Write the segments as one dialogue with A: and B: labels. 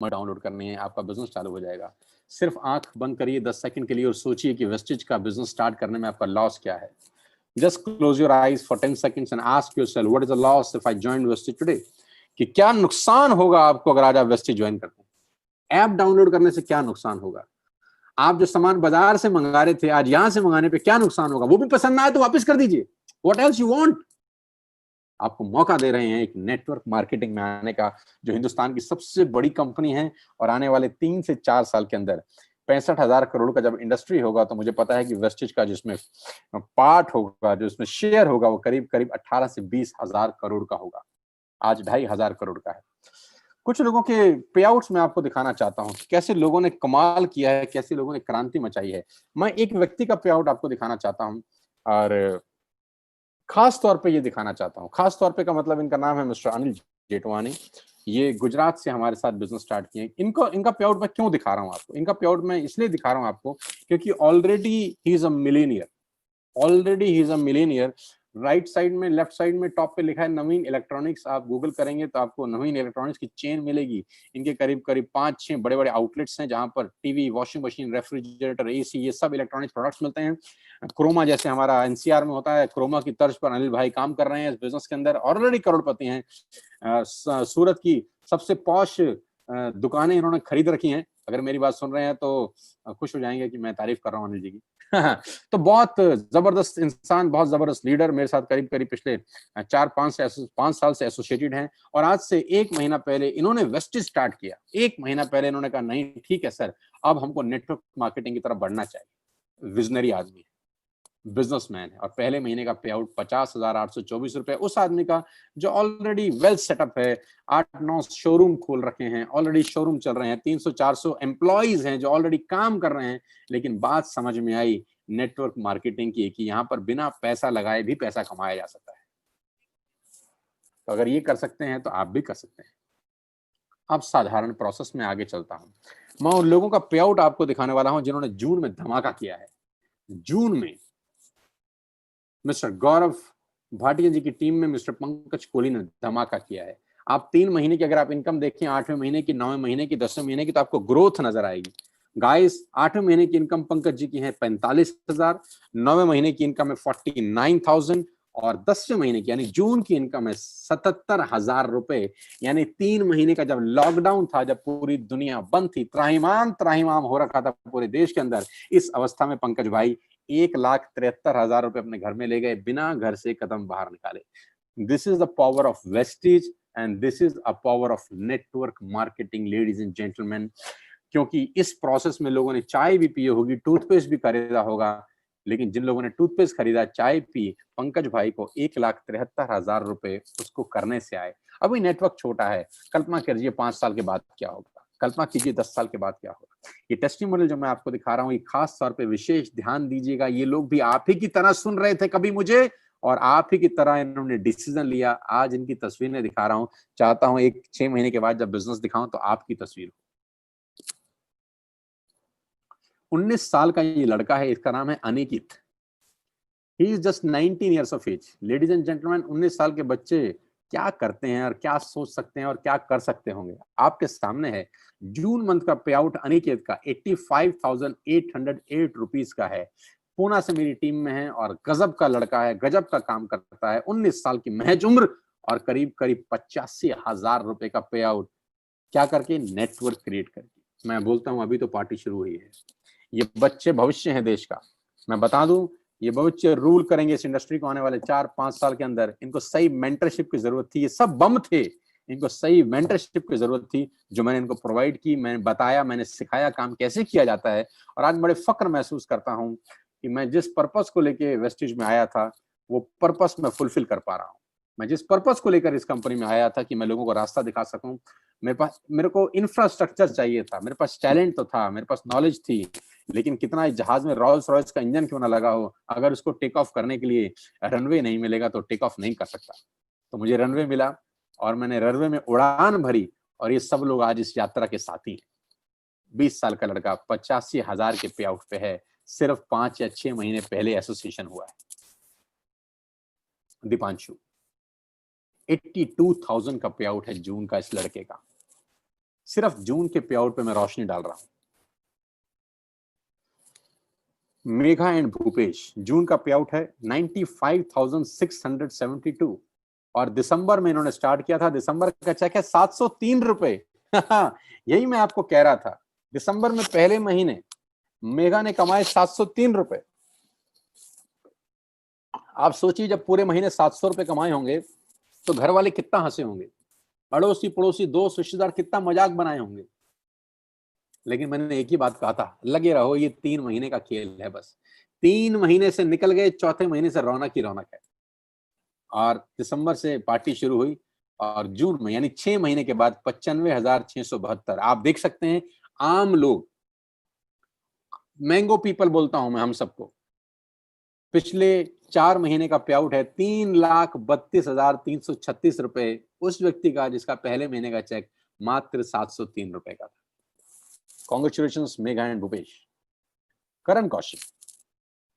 A: Download करनी है, आपका बिजनेस चालू हो जाएगा। सिर्फ आंख बंद करिए 10 सेकंड के लिए और सोचिए कि वेस्टेज का बिजनेस स्टार्ट करने में आपका लॉस क्या है। Just close your eyes for 10 seconds and ask yourself what is the loss if I join wastage today. कि क्या नुकसान होगा आपको अगर आज आप वेस्टेज ज्वाइन करते हैं। ऐप डाउनलोड करने से क्या नुकसान होगा, आप जो सामान बाजार से मंगा रहे थे आज यहां से मंगाने पे क्या नुकसान होगा, वो भी पसंद ना आए तो वापस कर दीजिए। What else you want. आपको मौका दे रहे हैं एक नेटवर्क मार्केटिंग में आने का, जो हिंदुस्तान की सबसे बड़ी कंपनी है, और आने वाले 3 से 4 साल के अंदर 65,000 करोड़ का जब इंडस्ट्री होगा तो मुझे पता है कि वेस्टेज का जिसमें पार्ट होगा, जो इसमें शेयर होगा, वो करीब करीब 18 से 20,000 करोड़ का होगा। आज 2,500 करोड़ का है। कुछ लोगों के पे आउट्स में आपको दिखाना चाहता हूं, कैसे लोगों ने कमाल किया है, कैसे लोगों ने क्रांति मचाई है। मैं एक व्यक्ति का पे आउट आपको दिखाना चाहता हूं, और खास तौर पे ये दिखाना चाहता हूं। खास तौर पे का मतलब इनका नाम है मिस्टर अनिल जेठवानी। ये गुजरात से हमारे साथ बिजनेस स्टार्ट किए। इनका पे आउट मैं क्यों दिखा रहा हूं आपको, इनका पे आउट मैं इसलिए दिखा रहा हूं आपको क्योंकि already he is a millionaire. Already he is a millionaire. Right side में, लेफ्ट साइड में टॉप पे लिखा है नवीन इलेक्ट्रॉनिक्स। आप गूगल करेंगे तो आपको नवीन इलेक्ट्रॉनिक्स की चेन मिलेगी। इनके करीब करीब 5-6 बड़े बड़े आउटलेट्स हैं जहां पर TV, washing machine, refrigerator, AC, ये सब इलेक्ट्रॉनिक्स प्रोडक्ट्स मिलते हैं। क्रोमा जैसे हमारा एनसीआर में होता है, क्रोमा की तर्ज पर अनिल भाई काम कर रहे हैं इस बिजनेस के अंदर, ऑलरेडी करोड़पति हैं। सूरत की सबसे पॉश दुकानें इन्होंने खरीद रखी हैं। अगर मेरी बात सुन रहे हैं तो खुश हो जाएंगे कि मैं तारीफ कर रहा हूँ अनिल जी की। तो बहुत जबरदस्त इंसान, बहुत जबरदस्त लीडर, मेरे साथ करीब करीब पिछले 4-5 साल से एसोसिएटेड हैं। और आज से 1 महीना पहले इन्होंने वेस्टेज स्टार्ट किया। 1 महीना पहले इन्होंने कहा नहीं ठीक है सर, अब हमको नेटवर्क मार्केटिंग की तरफ बढ़ना चाहिए। विजनरी आदमी है, बिजनेसमैन है, और पहले महीने का पे आउट 50,824 रुपए उस आदमी का जो ऑलरेडी वेल सेटअप है। 8-9 शोरूम खोल रखे हैं, ऑलरेडी शोरूम चल रहे हैं, 300-400 एम्प्लॉइज हैं जो ऑलरेडी काम कर रहे हैं। लेकिन बात समझ में आई नेटवर्क मार्केटिंग की कि यहां पर बिना पैसा लगाए भी पैसा कमाया जा सकता है। तो अगर ये कर सकते हैं तो आप भी कर सकते हैं। अब साधारण प्रोसेस में आगे चलता हूं। मैं उन लोगों का पे आउट आपको दिखाने वाला हूं जिन्होंने जून में धमाका किया है। जून में मिस्टर गौरव भाटिया जी की टीम में मिस्टर पंकज कोहली ने धमाका किया है। आप 3 महीने की अगर आप इनकम देखें, 8वें महीने की, 9वें महीने की, 10वें महीने की, तो आपको ग्रोथ नजर आएगी। गाइस, 8वें महीने की इनकम पंकज जी की है 45,000, 9वें महीने की इनकम है 49,000, और 10वें महीने की यानी जून की इनकम है 77,000 रुपए। यानी 3 महीने का जब लॉकडाउन था, जब पूरी दुनिया बंद थी, त्राहिमाम त्राहिमाम हो रखा था पूरे देश के अंदर, इस अवस्था में पंकज भाई 1,73,000 रुपए अपने घर में ले गए बिना घर से कदम बाहर निकाले। This is the power of wastage and this is a power of network marketing, ladies and gentleman. क्योंकि इस प्रोसेस में लोगों ने चाय भी पी होगी, टूथपेस्ट भी खरीदा होगा, लेकिन जिन लोगों ने टूथपेस्ट खरीदा, चाय पी, पंकज भाई को 1,73,000 रुपए उसको करने से आए। अभी नेटवर्क छोटा है, कल्पना कीजिए 5 साल के बाद क्या होगा, कल्पना कीजिए 10 साल के बाद क्या होगा। ये टेस्टिमोनियल जो मैं आपको दिखा रहा हूँ, ये खास तौर पे विशेष ध्यान दीजिएगा। ये लोग भी आप ही की तरह सुन रहे थे कभी मुझे, और आप ही की तरह इन्होंने डिसीजन लिया। आज इनकी तस्वीरें दिखा रहा हूँ, चाहता हूँ एक 6 महीने के बाद जब बिजनेस दिखाऊं तो आपकी तस्वीर हो। 19 साल का ये लड़का है, इसका नाम है Anikit. He is just 19 years of age. Ladies and gentleman, 19 साल के बच्चे क्या करते हैं और क्या सोच सकते हैं और क्या कर सकते होंगे, आपके सामने है। जून मंथ का पे आउट अनिकेत का 85,808 रुपीज का है। पूना से मेरी टीम में है और गजब का लड़का है, गजब का काम करता है। 19 साल की महज उम्र और करीब करीब 85,000 रुपए का पे आउट। क्या करके? नेटवर्क क्रिएट करके। मैं बोलता हूं अभी तो पार्टी शुरू हुई है। ये बच्चे भविष्य हैं देश का। मैं बता दूं, ये बच्चे रूल करेंगे इस इंडस्ट्री को आने वाले 4-5 साल के अंदर। इनको सही मेंटरशिप की जरूरत थी, ये सब बम थे, इनको सही मेंटरशिप की जरूरत थी जो मैंने इनको प्रोवाइड की। मैंने बताया, मैंने सिखाया काम कैसे किया जाता है। और आज बड़े फक्र महसूस करता हूं कि मैं जिस पर्पस को लेके वेस्टेज में आया था, वो पर्पस मैं फुलफिल कर पा रहा हूं। मैं जिस पर्पस को लेकर इस कंपनी में आया था कि मैं लोगों को रास्ता दिखा सकूं, मेरे को इंफ्रास्ट्रक्चर चाहिए था, मेरे पास टैलेंट तो था, मेरे पास नॉलेज थी, लेकिन कितना इस जहाज में रॉल्स रॉयस का इंजन क्यों ना लगा हो, अगर उसको टेक ऑफ करने के लिए रनवे नहीं मिलेगा तो टेक ऑफ नहीं कर सकता। तो मुझे रनवे मिला और मैंने रनवे में उड़ान भरी, और ये सब लोग आज इस यात्रा के साथी हैं। 20 साल का लड़का 85,000 के पे आउट पे है। सिर्फ 5 या 6 महीने पहले एसोसिएशन हुआ है। दीपांशु 82,000 का पे आउट है जून का इस लड़के का। सिर्फ जून के पे आउट पे मैं रोशनी डाल रहा हूं। मेघा एंड भूपेश, जून का पे आउट है 95,672 और दिसंबर में इन्होंने स्टार्ट किया था। दिसंबर का चेक है 703 रुपए। यही मैं आपको कह रहा था, दिसंबर में पहले महीने मेघा ने कमाए 703 रुपए। आप सोचिए जब पूरे महीने 700 रुपए कमाए होंगे तो घर वाले कितना हंसे होंगे, अड़ोसी पड़ोसी दोस्त रिश्तेदार कितना मजाक बनाए होंगे। लेकिन मैंने एक ही बात कहा था, लगे रहो, ये 3 महीने का खेल है बस। 3 महीने से निकल गए, चौथे महीने से रौनक ही रौनक है। और दिसंबर से पार्टी शुरू हुई और जून में यानी 6 महीने के बाद 95,672। आप देख सकते हैं आम लोग, मैंगो पीपल बोलता हूं मैं हम सबको, पिछले 4 महीने का पे आउट है 3,32,336 रुपए उस व्यक्ति का जिसका पहले महीने का चेक मात्र 703 रुपए का था। Congratulations Megha and Bhupesh. करण कौशिक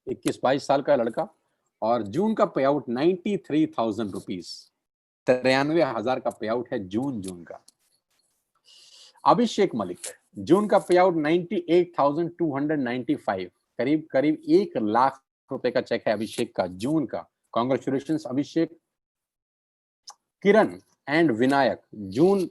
A: 21-22 साल का लड़का और जून का पे आउट 93,000 रुपीज, 93,000 का पे आउट है जून का। अभिषेक मलिक, जून का पे आउट 98,295, करीब 1 लाख रुपए का चेक है अभिषेक का जून का। Congratulations Abhishek. Kiran and Vinayak, June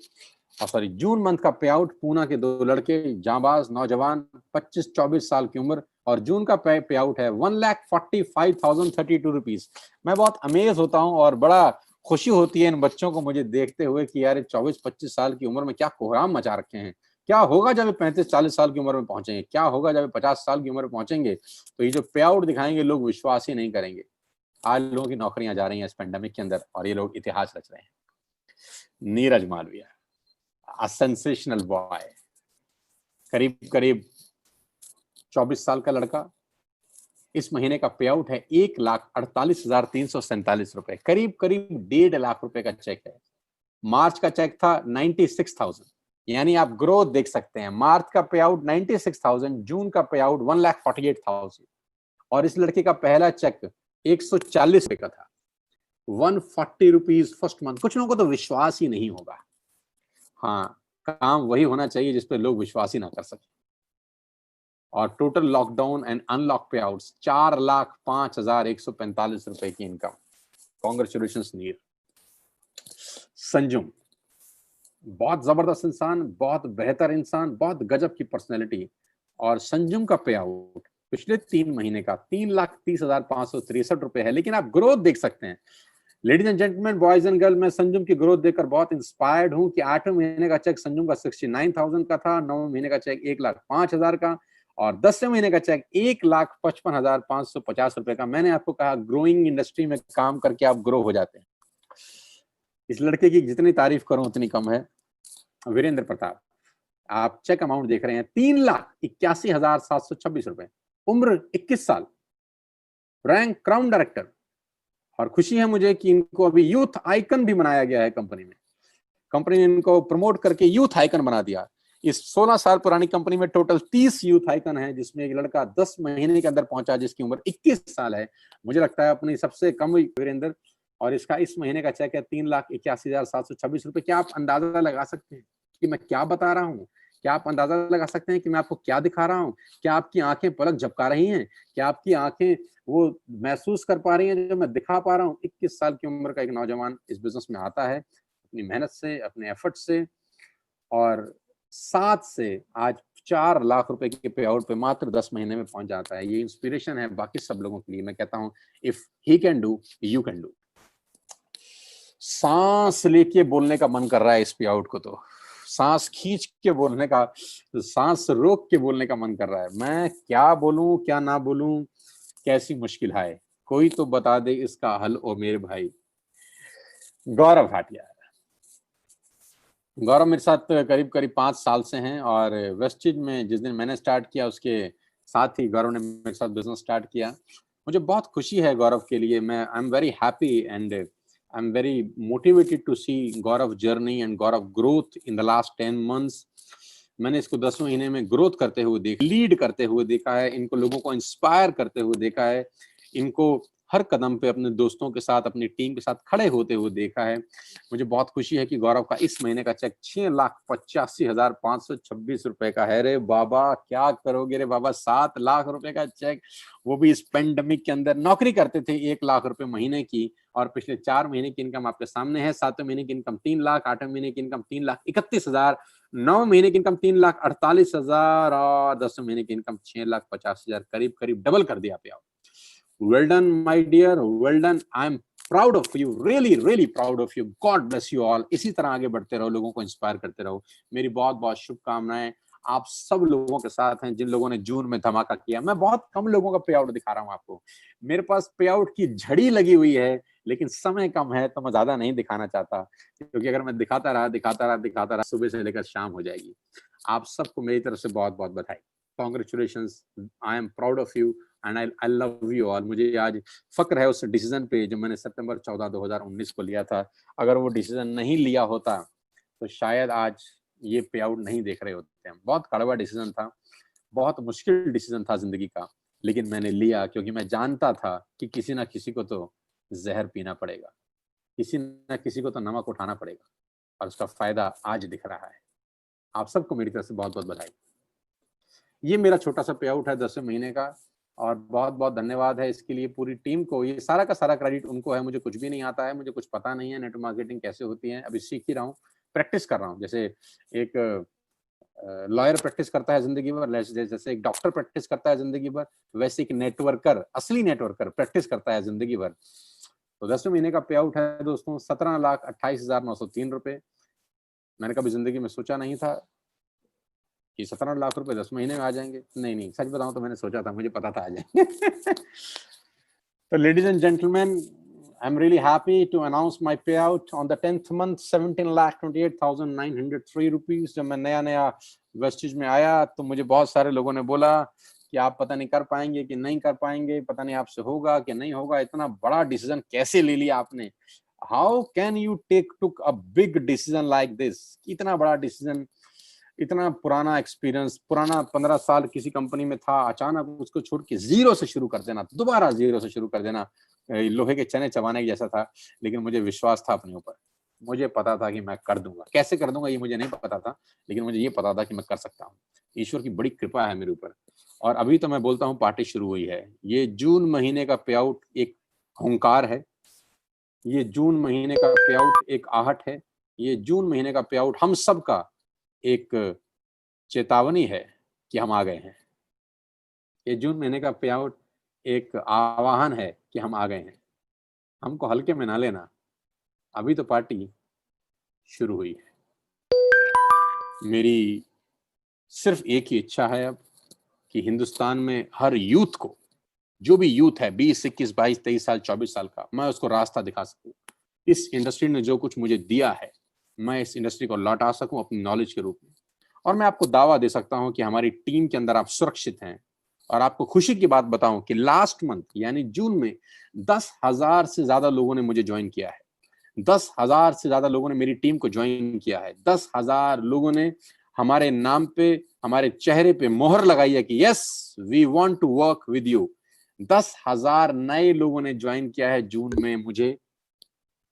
A: month का पे आउट, पूना के 2 लड़के, जांबाज नौजवान, 25-24 साल की उम्र और जून का पे आउट है 1,45,032 रुपीज। मैं बहुत अमेज होता हूं और बड़ा खुशी होती है इन बच्चों को मुझे देखते हुए कि यार 24-25 साल की उम्र में क्या कोहराम मचा रखे हैं। क्या होगा जब 35-40 साल की उम्र में पहुंचेंगे, क्या होगा जब 50 साल की उम्र में पहुंचेंगे, तो ये जो पे आउट दिखाएंगे लोग विश्वास ही नहीं करेंगे। आज लोगों की नौकरियां जा रही हैं इस पेंडेमिक के अंदर और ये लोग इतिहास रच रहे हैं। Neeraj Malviya, a sensational boy, करीब 24 साल का लड़का, इस महीने का पे आउट है 1,48,347 रुपए, करीब 1.5 लाख रुपए का चेक है। मार्च का चेक था 96,000, यानी आप ग्रोथ देख सकते हैं। मार्च का पे आउट 96,000, जून का पे आउट 1,48,000 और इस लड़के का पहला चेक 140 रुपए का था, 140 रुपीज फर्स्ट मंथ। कुछ लोगों को तो विश्वास ही नहीं होगा। हाँ, काम वही होना चाहिए जिस पे लोग विश्वास ही ना कर सके। और टोटल लॉकडाउन एंड अनलॉक पे आउट्स 4,05,145 रुपए की इनकम। कॉन्ग्रेचुलेशंस नीर। संजुम, बहुत जबरदस्त इंसान, बहुत बेहतर इंसान, बहुत गजब की पर्सनैलिटी और संजुम का पे आउट पिछले 3 महीने का 3,30,563 रुपए है। लेकिन आप ग्रोथ देख सकते हैं। Ladies and gentleman, boys and girl, मैं संजुम की ग्रोथ देखकर बहुत इंस्पायर्ड हूं कि 8वें महीने का चेक संजुम का 69,000 का था, 9वें महीने का चेक 1,05,000 का और 10वें महीने का चेक 1,55,550 रुपए का। मैंने आपको कहा ग्रोइंग इंडस्ट्री में काम करके आप ग्रो हो जाते हैं। इस लड़के की जितनी तारीफ करूं उतनी कम है। वीरेंद्र प्रताप, आप चेक अमाउंट देख रहे हैं 3,81,726 रुपए, उम्र 21 साल, रैंक क्राउन डायरेक्टर और खुशी है मुझे कि इनको अभी यूथ आइकन भी बनाया गया है कंपनी में। कंपनी ने इनको प्रमोट करके यूथ आइकन बना दिया। इस 16 साल पुरानी कंपनी में टोटल 30 यूथ आइकन है, जिसमें एक लड़का 10 महीने के अंदर पहुंचा जिसकी उम्र 21 साल है। मुझे लगता है अपनी सबसे कम वीरेंद्र, और इसका इस महीने का चेक है 3,81,726 रुपए। क्या आप अंदाजा लगा सकते हैं कि मैं क्या बता रहा हूँ? क्या आप अंदाजा लगा सकते हैं कि मैं आपको क्या दिखा रहा हूँ? क्या आपकी आंखें पलक झपका रही हैं? क्या आपकी आंखें वो महसूस कर पा रही हैं जो मैं दिखा पा रहा हूँ? 21 साल की उम्र का एक नौजवान इस बिजनेस में आता है अपनी मेहनत से, अपने एफर्ट से, और 7 से आज 4 लाख रुपए के पे आउट पे मात्र 10 महीने में पहुंच जाता है। ये इंस्पिरेशन है बाकी सब लोगों के लिए। मैं कहता हूं if he can do, you can do. सांस लेके बोलने का मन कर रहा है इस पे आउट को, तो सांस खींच के बोलने का, सांस रोक के बोलने का मन कर रहा है। मैं क्या बोलूं क्या ना बोलूं, कैसी मुश्किल है, कोई तो बता दे इसका हल ओ मेरे भाई। गौरव भाटिया, गौरव मेरे साथ करीब 5 साल से हैं और वेस्टिज में जिस दिन मैंने स्टार्ट किया उसके साथ ही गौरव ने मेरे साथ बिजनेस स्टार्ट किया। मुझे बहुत खुशी है गौरव के लिए। मैं I am very happy and I am very motivated to see Gaurav journey and Gaurav growth in the last 10 months. मैंने इसको 10 महीने में ग्रोथ करते हुए देखा, लीड करते हुए देखा है, इनको लोगों को इंस्पायर करते हुए देखा है, इनको हर कदम पे अपने दोस्तों के साथ, अपनी टीम के साथ खड़े होते हुए देखा है। मुझे बहुत खुशी है कि गौरव का इस महीने का चेक 6,85,526 रुपए का है। रे बाबा, क्या करोगे रे बाबा, 7 लाख रुपए का चेक, वो भी इस पेंडेमिक के अंदर। नौकरी करते थे 1 लाख रुपए महीने की, और पिछले 4 महीने की इनकम आपके सामने है। 7वें महीने की इनकम 3 लाख, 8वें महीने की इनकम 3,31,000, 9 महीने की इनकम 3,48,000, और 10वें महीने की इनकम 6,50,000, करीब करीब डबल कर दिया पे। Well done, my dear. Well done. I'm proud of you. Really, really proud of you. God bless you all. इसी तरह आगे बढ़ते रहो, लोगों को इंस्पायर करते रहो। मेरी बहुत बहुत शुभकामनाएं आप सब लोगों के साथ हैं जिन लोगों ने जून में धमाका किया। मैं बहुत कम लोगों का पे आउट दिखा रहा हूं आपको। मेरे पास पे आउट की झड़ी लगी हुई है, लेकिन समय कम है तो मैं ज्यादा नहीं दिखाना चाहता, क्योंकि अगर मैं दिखाता रहा सुबह से लेकर शाम हो जाएगी। आप सबको मेरी तरफ से बहुत बहुत बधाई। Congratulations, I am proud of you and I love you all. मुझे आज फक्र है उस डिसीजन पे जो मैंने सितंबर 14, 2019 को लिया था। अगर वो डिसीजन नहीं लिया होता तो शायद आज ये पे आउट नहीं देख रहे होते हैं। बहुत कड़वा डिसीजन था, बहुत मुश्किल डिसीजन था जिंदगी का, लेकिन मैंने लिया क्योंकि मैं जानता था कि किसी ना किसी को तो जहर पीना पड़ेगा, किसी ना किसी को तो नमक उठाना पड़ेगा, और उसका फायदा आज दिख रहा है। आप सबको मेरी तरफ से बहुत बहुत बधाई। ये मेरा छोटा सा पे आउट है 10वें महीने का, और बहुत बहुत धन्यवाद है इसके लिए पूरी टीम को। ये सारा का सारा क्रेडिट उनको है। मुझे कुछ भी नहीं आता है, मुझे कुछ पता नहीं है नेटवर्क मार्केटिंग कैसे होती है। अभी सीख ही रहा हूँ, प्रैक्टिस कर रहा हूँ। जैसे एक लॉयर प्रैक्टिस करता है जिंदगी भर, जैसे एक डॉक्टर प्रैक्टिस करता है जिंदगी भर, वैसे एक नेटवर्कर, असली नेटवर्कर प्रैक्टिस करता है जिंदगी भर। तो 10वें महीने का पे आउट है दोस्तों 17,28,903 रुपए। मैंने कभी जिंदगी में सोचा नहीं था कि 17 लाख रुपए 10 महीने में आ जाएंगे। नहीं, सच बताऊं तो मैंने सोचा था, मुझे पता था आ जाएंगे। तो ladies and gentleman, I am really happy to announce my payout on the 10th month, 17,28,903 rupees. जब मैं नया वेस्टिज में आया तो मुझे बहुत सारे लोगों ने बोला कि आप पता नहीं कर पाएंगे कि नहीं कर पाएंगे, पता नहीं आपसे होगा कि नहीं होगा, इतना बड़ा डिसीजन कैसे ले लिया आपने, how can you took a big decision like this. इतना बड़ा डिसीजन, इतना पुराना एक्सपीरियंस, पुराना 15 साल किसी कंपनी में था, अचानक उसको छोड़ के जीरो से शुरू कर देना, दोबारा जीरो से शुरू कर देना, लोहे के चने चबाने जैसा था। लेकिन मुझे विश्वास था अपने ऊपर, मुझे पता था कि मैं कर दूंगा। कैसे कर दूंगा ये मुझे नहीं पता था, लेकिन मुझे ये पता था कि मैं कर सकता हूँ। ईश्वर की बड़ी कृपा है मेरे ऊपर। और अभी तो मैं बोलता हूँ पार्टी शुरू हुई है। ये जून महीने का पे आउट एक हुंकार है, ये जून महीने का पे आउट एक आहट है, ये जून महीने का पे आउट हम सब का एक चेतावनी है कि हम आ गए हैं। ये जून महीने का पे आउट एक आह्वान है कि हम आ गए हैं। हमको हल्के में ना लेना, अभी तो पार्टी शुरू हुई है। मेरी सिर्फ एक ही इच्छा है अब कि हिंदुस्तान में हर यूथ को, जो भी यूथ है 20, 21, 22, 23 साल, 24 साल का, मैं उसको रास्ता दिखा सकूं। इस इंडस्ट्री ने जो कुछ मुझे दिया है, मैं इस इंडस्ट्री को लौटा सकूं अपनी नॉलेज के रूप में। और मैं आपको दावा दे सकता हूं कि हमारी टीम के अंदर आप सुरक्षित हैं। और आपको खुशी की बात बताऊं कि लास्ट मंथ यानी जून में 10,000 से ज्यादा लोगों ने मुझे ज्वाइन किया है। 10,000 से ज्यादा लोगों ने मेरी टीम को ज्वाइन किया है। 10,000 लोगों ने हमारे नाम पे, हमारे चेहरे पे मोहर लगाई है कि yes we want to work with you. 10,000 नए लोगों ने ज्वाइन किया है जून में मुझे।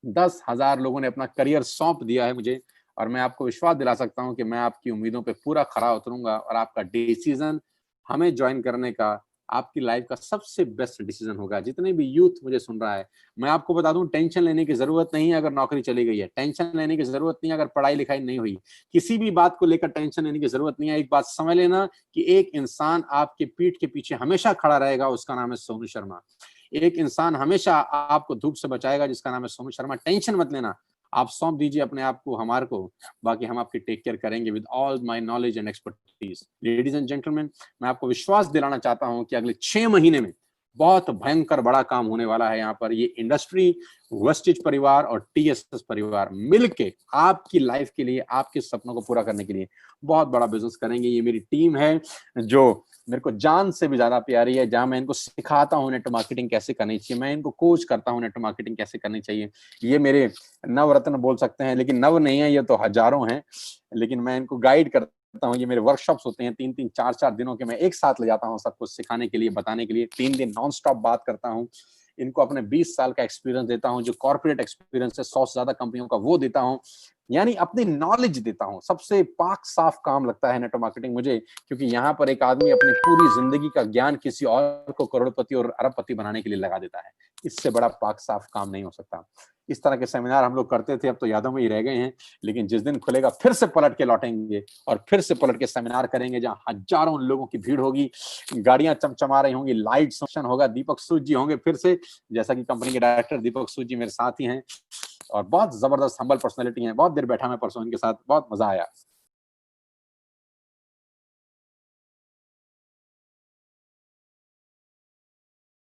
A: 10,000 लोगों ने अपना करियर सौंप दिया है मुझे। और मैं आपको विश्वास दिला सकता हूं कि मैं आपकी उम्मीदों पे पूरा खरा उतरूंगा, और आपका डिसीजन हमें ज्वाइन करने का आपकी लाइफ का सबसे बेस्ट डिसीजन होगा। जितने भी यूथ मुझे सुन रहा है, मैं आपको बता दूं, टेंशन लेने की जरूरत नहीं है अगर नौकरी चली गई है, टेंशन लेने की जरूरत नहीं है अगर पढ़ाई लिखाई नहीं हुई, किसी भी बात को लेकर टेंशन लेने की जरूरत नहीं है। एक बात समझ लेना कि एक इंसान आपके पीठ के पीछे हमेशा खड़ा रहेगा, उसका नाम है सोनू शर्मा। एक इंसान हमेशा आपको धूप से बचाएगा, जिसका नाम है सोनू शर्मा। टेंशन मत लेना, आप सौंप दीजिए अपने आप को हमारे को, बाकी हम आपकी टेक केयर करेंगे with all my knowledge and expertise. Ladies and gentleman, मैं आपको विश्वास दिलाना चाहता हूं कि अगले 6 महीने में बहुत भयंकर बड़ा काम होने वाला है। यहाँ पर ये इंडस्ट्री, वेस्टिज परिवार और टीएसएस परिवार मिलके आपकी लाइफ के लिए, आपके सपनों को पूरा करने के लिए बहुत बड़ा बिजनेस करेंगे। ये मेरी टीम है जो मेरे को जान से भी ज्यादा प्यारी है, जहां मैं इनको सिखाता हूँ नेटवर्क मार्केटिंग कैसे करनी चाहिए, मैं इनको कोच करता हूँ नेटवर्क मार्केटिंग कैसे करनी चाहिए। ये मेरे नवरत्न बोल सकते हैं, लेकिन नव नहीं है, ये तो हजारों हैं, लेकिन मैं इनको गाइड करता हूँ। ये मेरे वर्कशॉप्स होते हैं 3-3, 4-4 दिनों के, मैं एक साथ ले जाता हूँ सब कुछ सिखाने के लिए, बताने के लिए। 3 दिन नॉन स्टॉप बात करता हूँ। इनको अपने 20 साल का एक्सपीरियंस देता हूं, जो कॉर्पोरेट एक्सपीरियंस है 100 से ज्यादा कंपनियों का वो देता हूं, यानी अपनी नॉलेज देता हूं। सबसे पाक साफ काम लगता है नेटवर्क मार्केटिंग मुझे, क्योंकि यहाँ पर एक आदमी अपनी पूरी जिंदगी का ज्ञान किसी और को करोड़पति और अरबपति बनाने के लिए लगा देता है। इससे बड़ा पाक साफ काम नहीं हो सकता। इस तरह के सेमिनार हम लोग करते थे, अब तो यादों में ही रह गए हैं, लेकिन जिस दिन खुलेगा फिर से पलट के लौटेंगे और फिर से पलट के सेमिनार करेंगे, जहां हजारों लोगों की भीड़ होगी, गाड़ियां चमचमा रही होंगी, लाइट फंक्शन होगा, दीपक सूद जी होंगे फिर से, जैसा कि कंपनी के डायरेक्टर दीपक सूद जी मेरे साथ ही हैं और बहुत जबरदस्त हम्बल पर्सनैलिटी है। बहुत देर बैठा मैं परसों इनके साथ, बहुत मजा आया।